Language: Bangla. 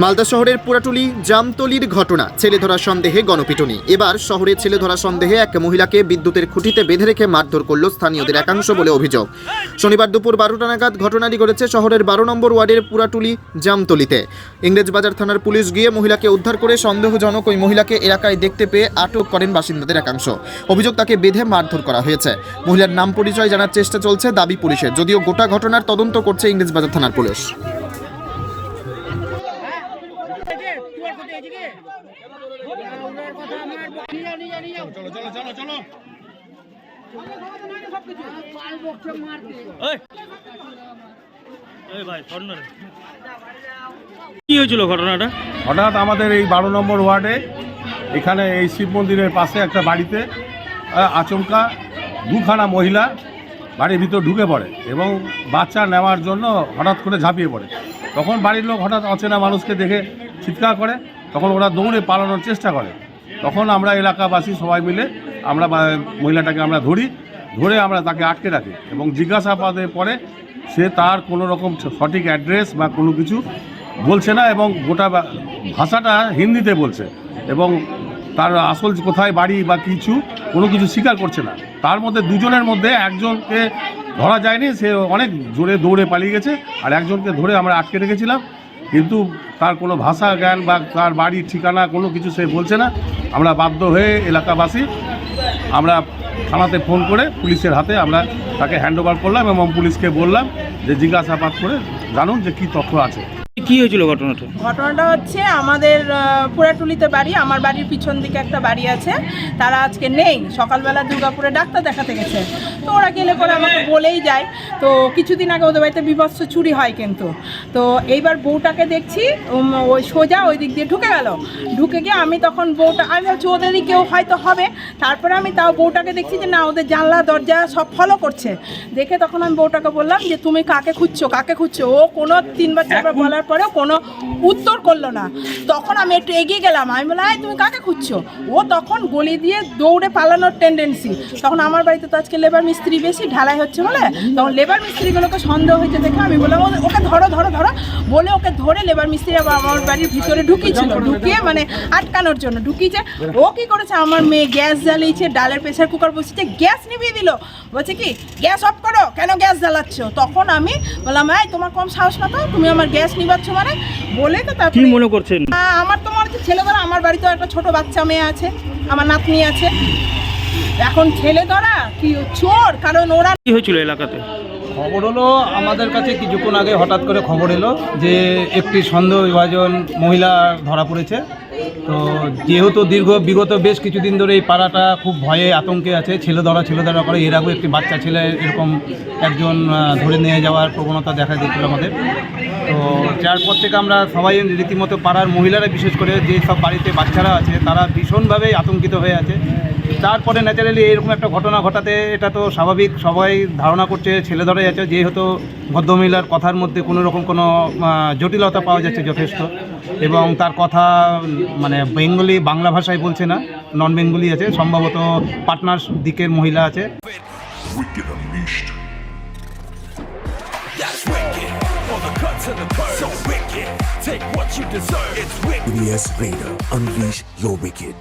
মালদা শহরের পুরাটুলি জামতলির ঘটনা, ছেলে ধরা সন্দেহে গণপিটুনি। এবার শহরে ছেলে ধরা সন্দেহে এক মহিলাকে বিদ্যুতের খুঁটিতে বেঁধে রেখে মারধর করল স্থানীয়দের একাংশ বলে অভিযোগ। শনিবার দুপুর 12টা নাগাদ ঘটনাটি ঘটেছে শহরের 12 নম্বর ওয়ার্ডের পুরাটুলি জামতলিতে। ইংরেজবাজার থানার পুলিশ গিয়ে মহিলাকে উদ্ধার করে সন্দেহজনক ওই মহিলাকে এলাকায় দেখতে পেয়ে আটক করেন বাসিন্দাদের একাংশ। অভিযোগ, তাকে বেঁধে মারধর করা হয়েছে। মহিলার নাম পরিচয় জানার চেষ্টা চলছে দাবি পুলিশের, যদিও গোটা ঘটনার তদন্ত করছে ইংরেজবাজার থানার পুলিশ। কি হয়েছিল ঘটনাটা? হঠাৎ আমাদের এই 12 নম্বর ওয়ার্ডে এখানে এই শিব মন্দিরের পাশে একটা বাড়িতে আচমকা দুখানা মহিলা বাড়ির ভিতর ঢুকে পড়ে এবং বাচ্চা নেওয়ার জন্য হঠাৎ করে ঝাঁপিয়ে পড়ে। তখন বাড়ির লোক হঠাৎ অচেনা মানুষকে দেখে চিৎকার করে, তখন ওরা দৌড়ে পালানোর চেষ্টা করে। তখন আমরা এলাকাবাসী সবাই মিলে আমরা মহিলাটাকে আমরা ধরে আমরা তাকে আটকে রাখি এবং জিজ্ঞাসাবাদের পরে সে তার কোনো রকম সঠিক অ্যাড্রেস বা কোনো কিছু বলছে না এবং গোটা ভাষাটা হিন্দিতে বলছে এবং তার আসল কোথায় বাড়ি বা কোনো কিছু স্বীকার করছে না। তার মধ্যে দুজনের মধ্যে একজনকে ধরা যায়নি, সে অনেক জোরে দৌড়ে পালিয়ে গেছে, আর একজনকে ধরে আমরা আটকে রেখেছিলাম, কিন্তু তার কোনো ভাষা জ্ঞান বা তার বাড়ির ঠিকানা কোনো কিছু সে বলছে না। আমরা বাধ্য হয়ে এলাকাবাসী আমরা থানাতে ফোন করে পুলিশের হাতে আমরা তাকে হ্যান্ডওভার করলাম এবং পুলিশকে বললাম যে জিজ্ঞাসাবাদ করে জানুন যে কী তথ্য আছে। কি হয়েছিল ঘটনাটা? ঘটনাটা হচ্ছে আমাদের পুরাটুলিতে বাড়ি, আমার বাড়ির পিছন দিকে একটা বাড়ি আছে, তারা আজকে নেই, সকালবেলা দুর্গাপুরে ডাক্তার দেখাতে গেছে। তো ওরা গেলে পরে আমাকে বলেই যায়। তো কিছুদিন আগে ওদের বাড়িতে বিভৎস চুরি হয়, কিন্তু তো এইবার বউটাকে দেখছি ওই সোজা ওই দিক দিয়ে ঢুকে গিয়ে আমি তখন আমি ভাবছি ওদেরই কেউ হয়তো হবে। তারপরে আমি তাও বউটাকে দেখছি যে না, ওদের জানলা দরজা সব ফলো করছে। দেখে তখন আমি বউটাকে বললাম যে তুমি কাকে খুঁজছো। ও কোনো 3বার 4বার বলার পরেও কোনো উত্তর করলো না। তখন আমি একটু এগিয়ে গেলাম, আমি বললাম তুমি কাকে খুঁজছো। ও তখন গলি দিয়ে দৌড়ে পালানোর টেন্ডেন্সি। তখন আমার বাড়িতে তো আজকে লেবার মিস্ত্রি বেশি, ঢালাই হচ্ছে বলে, তখন লেবার মিস্ত্রিগুলোকে সন্দেহ হয়েছে দেখে আমি বললাম ওকে ধরো বলে ওকে ধরে লেবার মিস্ত্রি আবার আমার বাড়ির ভিতরে ঢুকিয়ে মানে আটকানোর জন্য ঢুকিয়েছে। ও কি করেছে, আমার মেয়ে গ্যাস জ্বালিয়েছে, ডালের প্রেসার কুকার বসেছে, গ্যাস নিভিয়ে দিল। বলছে কি গ্যাস অফ করো, কেন গ্যাস জ্বালাচ্ছ। তখন আমি বললাম তোমার কম সাহস না তো, তুমি আমার গ্যাস নিবাচ্ছ মানে বলে। তো তারপর কি মনে করছেন? আমার তো মনে হচ্ছে ছেলে ধরা। আমার বাড়িতে একটা ছোট বাচ্চা মেয়ে আছে, আমার নাতনি আছে। এখন ছেলে ধরা কি চোর, কারণ ওরা। কি হয়েছিল এলাকাতে? খবর হলো আমাদের কাছে কিছুক্ষণ আগে হঠাৎ করে খবর এলো যে একটি সন্দেহভাজন মহিলা ধরা পড়েছে। তো যেহেতু বিগত বেশ কিছুদিন ধরে এই পাড়াটা খুব ভয়ে আতঙ্কে আছে, ছেলে ধরা করে। এর আগেও একটি বাচ্চা ছেলে এরকম একজন ধরে নিয়ে যাওয়ার প্রবণতা দেখা দিচ্ছিল আমাদের। তো যার পর থেকে আমরা সবাই রীতিমতো পাড়ার মহিলারা, বিশেষ করে যে সব বাড়িতে বাচ্চারা আছে, তারা ভীষণভাবে আতঙ্কিত হয়ে আছে। তারপরে ন্যাচারালি এরকম একটা ঘটনা ঘটাতে এটা তো স্বাভাবিক, সবাই ধারণা করছে ছেলে ধরে যাচ্ছে, যেহেতু ভদ্রমহিলার কথার মধ্যে কোনো রকম কোনো জটিলতা পাওয়া যাচ্ছে যথেষ্ট, এবং তার কথা মানে বাংলা ভাষায় বলছে না, নন বেঙ্গলি আছে, সম্ভবত পাটনার দিকের মহিলা আছে। Yes, Raider, unleash your wicked.